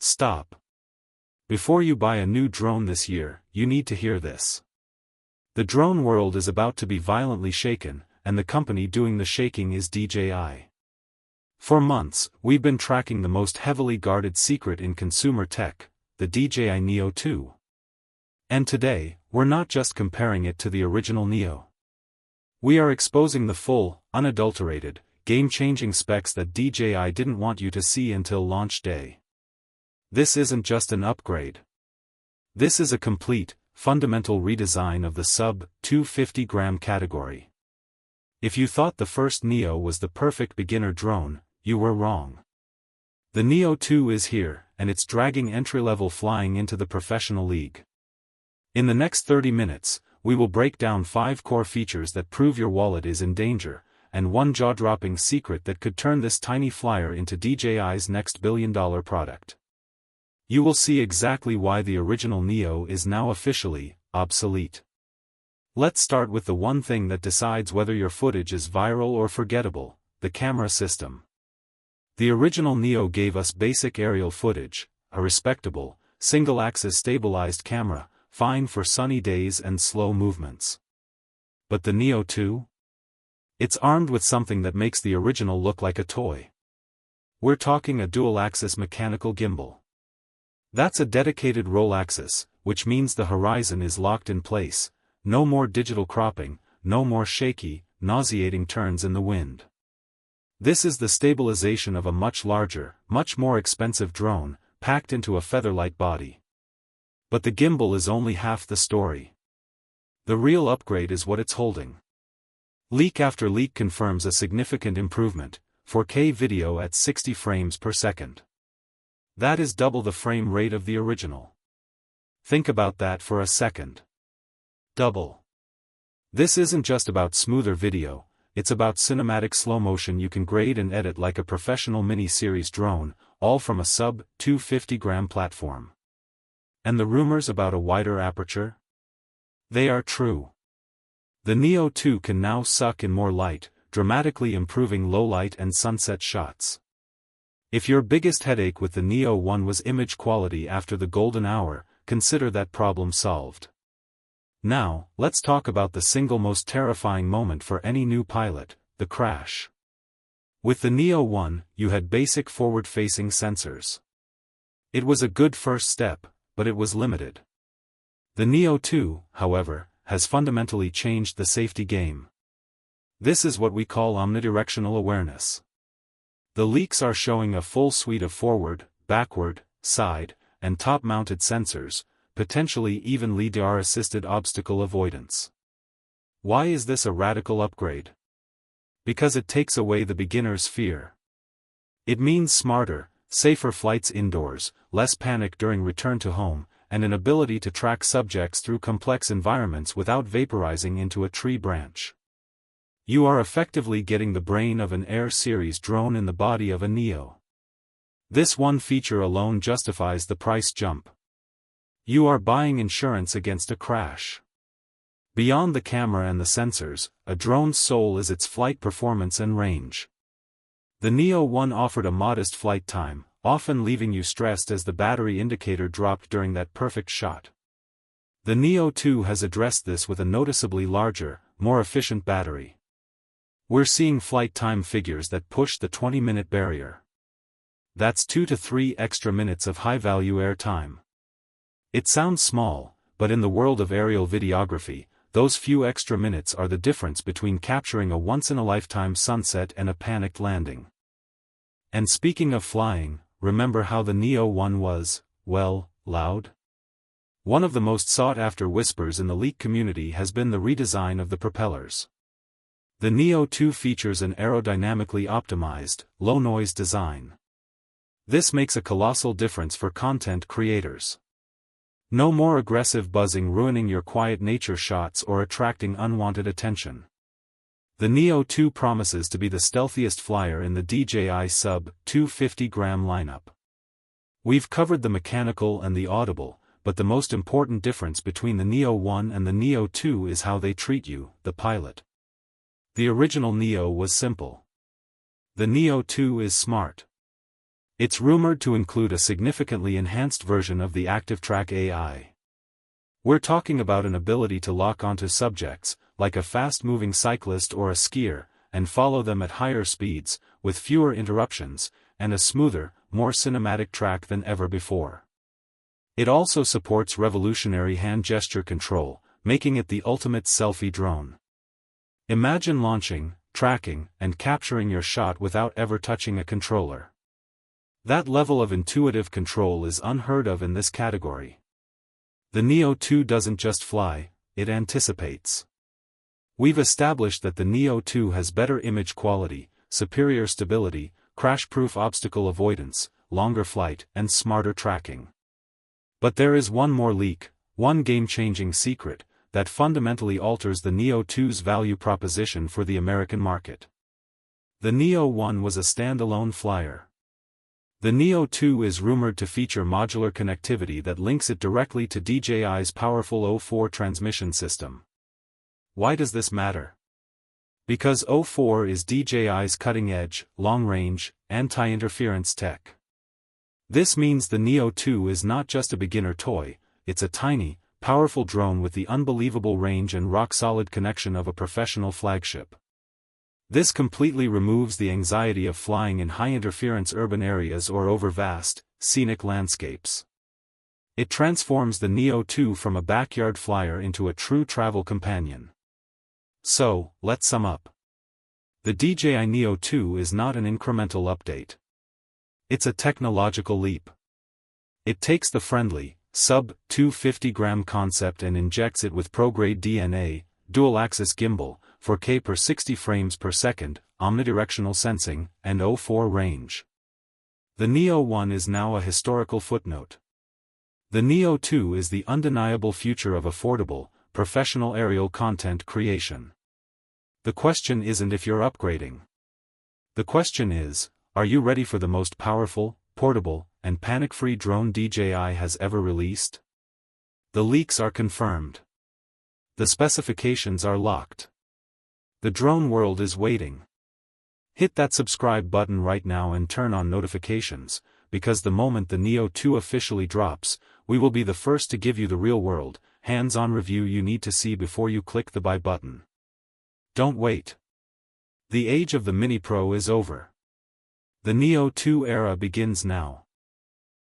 Stop. Before you buy a new drone this year, you need to hear this. The drone world is about to be violently shaken, and the company doing the shaking is DJI. For months, we've been tracking the most heavily guarded secret in consumer tech, the DJI Neo 2. And today, we're not just comparing it to the original Neo. We are exposing the full, unadulterated, game-changing specs that DJI didn't want you to see until launch day. This isn't just an upgrade. This is a complete, fundamental redesign of the sub-250-gram category. If you thought the first Neo was the perfect beginner drone, you were wrong. The Neo 2 is here, and it's dragging entry-level flying into the professional league. In the next 30 minutes, we will break down 5 core features that prove your wallet is in danger, and one jaw-dropping secret that could turn this tiny flyer into DJI's next billion-dollar product. You will see exactly why the original Neo is now officially obsolete. Let's start with the one thing that decides whether your footage is viral or forgettable: the camera system. The original Neo gave us basic aerial footage, a respectable, single-axis stabilized camera, fine for sunny days and slow movements. But the Neo 2? It's armed with something that makes the original look like a toy. We're talking a dual-axis mechanical gimbal. That's a dedicated roll axis, which means the horizon is locked in place, no more digital cropping, no more shaky, nauseating turns in the wind. This is the stabilization of a much larger, much more expensive drone, packed into a feather-light body. But the gimbal is only half the story. The real upgrade is what it's holding. Leak after leak confirms a significant improvement: 4K video at 60 frames per second. That is double the frame rate of the original. Think about that for a second. Double. This isn't just about smoother video, it's about cinematic slow motion you can grade and edit like a professional mini-series drone, all from a sub-250-gram platform. And the rumors about a wider aperture? They are true. The Neo 2 can now suck in more light, dramatically improving low-light and sunset shots. If your biggest headache with the Neo 1 was image quality after the golden hour, consider that problem solved. Now, let's talk about the single most terrifying moment for any new pilot: the crash. With the Neo 1, you had basic forward-facing sensors. It was a good first step, but it was limited. The Neo 2, however, has fundamentally changed the safety game. This is what we call omnidirectional awareness. The leaks are showing a full suite of forward, backward, side, and top-mounted sensors, potentially even LiDAR-assisted obstacle avoidance. Why is this a radical upgrade? Because it takes away the beginner's fear. It means smarter, safer flights indoors, less panic during return to home, and an ability to track subjects through complex environments without vaporizing into a tree branch. You are effectively getting the brain of an Air Series drone in the body of a Neo. This one feature alone justifies the price jump. You are buying insurance against a crash. Beyond the camera and the sensors, a drone's soul is its flight performance and range. The Neo 1 offered a modest flight time, often leaving you stressed as the battery indicator dropped during that perfect shot. The Neo 2 has addressed this with a noticeably larger, more efficient battery. We're seeing flight time figures that push the 20-minute barrier. That's 2 to 3 extra minutes of high-value air time. It sounds small, but in the world of aerial videography, those few extra minutes are the difference between capturing a once-in-a-lifetime sunset and a panicked landing. And speaking of flying, remember how the Neo 1 was, well, loud? One of the most sought-after whispers in the leak community has been the redesign of the propellers. The Neo 2 features an aerodynamically optimized, low-noise design. This makes a colossal difference for content creators. No more aggressive buzzing ruining your quiet nature shots or attracting unwanted attention. The Neo 2 promises to be the stealthiest flyer in the DJI sub-250-gram lineup. We've covered the mechanical and the audible, but the most important difference between the Neo 1 and the Neo 2 is how they treat you, the pilot. The original Neo was simple. The Neo 2 is smart. It's rumored to include a significantly enhanced version of the ActiveTrack AI. We're talking about an ability to lock onto subjects, like a fast-moving cyclist or a skier, and follow them at higher speeds, with fewer interruptions, and a smoother, more cinematic track than ever before. It also supports revolutionary hand gesture control, making it the ultimate selfie drone. Imagine launching, tracking, and capturing your shot without ever touching a controller. That level of intuitive control is unheard of in this category. The Neo 2 doesn't just fly, it anticipates. We've established that the Neo 2 has better image quality, superior stability, crash-proof obstacle avoidance, longer flight, and smarter tracking. But there is one more leak, one game-changing secret, that fundamentally alters the Neo 2's value proposition for the American market. The Neo 1 was a standalone flyer. The Neo 2 is rumored to feature modular connectivity that links it directly to DJI's powerful 04 transmission system. Why does this matter? Because 04 is DJI's cutting-edge, long-range, anti-interference tech. This means the Neo 2 is not just a beginner toy, it's a tiny, powerful drone with the unbelievable range and rock-solid connection of a professional flagship. This completely removes the anxiety of flying in high-interference urban areas or over vast, scenic landscapes. It transforms the Neo 2 from a backyard flyer into a true travel companion. So, let's sum up. The DJI Neo 2 is not an incremental update. It's a technological leap. It takes the friendly, sub-250-gram concept and injects it with pro-grade DNA, dual-axis gimbal, 4K per 60 frames per second, omnidirectional sensing, and 04 range. The Neo 1 is now a historical footnote. The Neo 2 is the undeniable future of affordable, professional aerial content creation. The question isn't if you're upgrading. The question is, are you ready for the most powerful, portable, and panic-free drone DJI has ever released? The leaks are confirmed. The specifications are locked. The drone world is waiting. Hit that subscribe button right now and turn on notifications, because the moment the Neo 2 officially drops, we will be the first to give you the real-world, hands-on review you need to see before you click the buy button. Don't wait. The age of the Mini Pro is over. The Neo 2 era begins now.